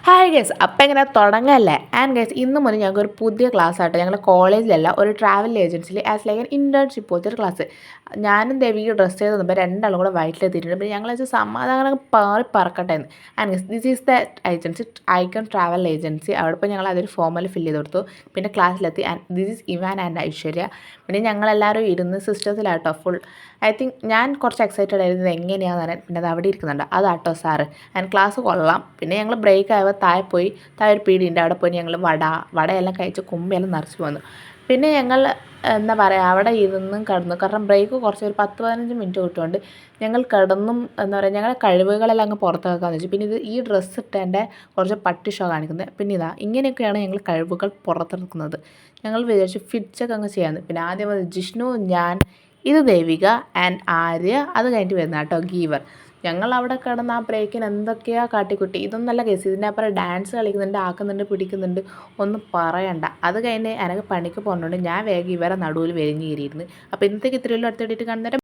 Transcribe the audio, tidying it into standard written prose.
Hi guys, അപ്പം എങ്ങനെ തുടങ്ങല്ലേ? ആൻഡ് ഗൈസ്, ഇന്ന് മുതൽ ഞങ്ങൾക്ക് ഒരു പുതിയ ക്ലാസ് ആട്ടോ. ഞങ്ങൾ കോളേജിലല്ല, ഒരു ട്രാവൽ ഏജൻസിയിൽ ആസ് ലൈക്ക് ഇൻറ്റേൺഷിപ്പ് പോലത്തെ ഒരു ക്ലാസ്. ഞാനും ദേവിക്ക് ഡ്രസ്സ് ചെയ്ത് തന്നപ്പോൾ രണ്ടാളും കൂടെ വയറ്റിലെത്തിയിട്ടുണ്ട്. പിന്നെ ഞങ്ങൾ വെച്ചാൽ സമാധാനം പാറി പറക്കട്ടെ എന്ന്. And guys, this is the agency, icon travel agency. അവിടെ പോയി ഞങ്ങൾ അതൊരു ഫോമിൽ ഫില്ല് ചെയ്ത് കൊടുത്തു. പിന്നെ ക്ലാസ്സിലെത്തി. And this is Ivan and Aishwarya. പിന്നെ ഞങ്ങളെല്ലാവരും ഇരുന്ന് സിസ്റ്റത്തിലാട്ടോ ഫുൾ. ഐ തിങ്ക് ഞാൻ കുറച്ച് എക്സൈറ്റഡ് ആയിരുന്നു എങ്ങനെയാണെന്ന് പറയാൻ. പിന്നെ അത് അവിടെ ഇരിക്കുന്നുണ്ട്, അതാട്ടോ സാറ്. ആൻഡ് ക്ലാസ് കൊള്ളാം. പിന്നെ ഞങ്ങൾ ബ്രേക്ക് ആയപ്പോൾ താഴെ പോയി, താഴെ ഒരു പീടിയുണ്ട്, അവിടെ പോയി ഞങ്ങൾ വടയെല്ലാം കഴിച്ച് കുമ്പയെല്ലാം നിറച്ച് പോന്നു. പിന്നെ ഞങ്ങൾ എന്താ പറയുക, അവിടെ ഇരുന്നും കിടന്നു. കാരണം ബ്രേക്ക് കുറച്ച് ഒരു 10-15 മിനിറ്റ് കിട്ടുകൊണ്ട് ഞങ്ങൾ കിടന്നും എന്താ പറയുക, ഞങ്ങളുടെ കഴിവുകളെല്ലാം അങ്ങ് പുറത്ത് വെക്കാമെന്ന് വെച്ചു. പിന്നെ ഈ ഡ്രസ്സ് ഇട്ടതിൻ്റെ കുറച്ച് പട്ടി ഷോ കാണിക്കുന്നത്. പിന്നെ ഇങ്ങനെയൊക്കെയാണ് ഞങ്ങൾ കഴിവുകൾ പുറത്തെടുക്കുന്നത്. ഞങ്ങൾ വിചാരിച്ചു ഫിറ്റ്സൊക്കെ അങ്ങ് ചെയ്യാമെന്ന്. പിന്നെ ആദ്യം ജിഷ്ണു, ഞാൻ, ഇത് ദേവിക ആൻഡ് ആര്യ, അത് കഴിഞ്ഞിട്ട് വരുന്ന കേട്ടോ ഗീവർ. ഞങ്ങൾ അവിടെ കിടന്ന് ആ ബ്രേക്കിന് എന്തൊക്കെയാണ് കാട്ടിക്കുട്ടി. ഇതൊന്നല്ല കേസ്, ഇതിൻ്റെ അപ്പുറം ഡാൻസ് കളിക്കുന്നുണ്ട്, ആക്കുന്നുണ്ട്, പിടിക്കുന്നുണ്ട്, ഒന്നും പറയണ്ട. അത് കഴിഞ്ഞ് എനിക്ക് പണിക്ക് പോകുന്നുണ്ട്. ഞാൻ വേഗം ഇവരെ നടുവിൽ വലിഞ്ഞു കയറിയിരുന്നു. അപ്പോൾ ഇന്നത്തേക്ക് ഇത്രയുള്ളൂ. അടുത്തിട്ട് കാണുന്നേരം.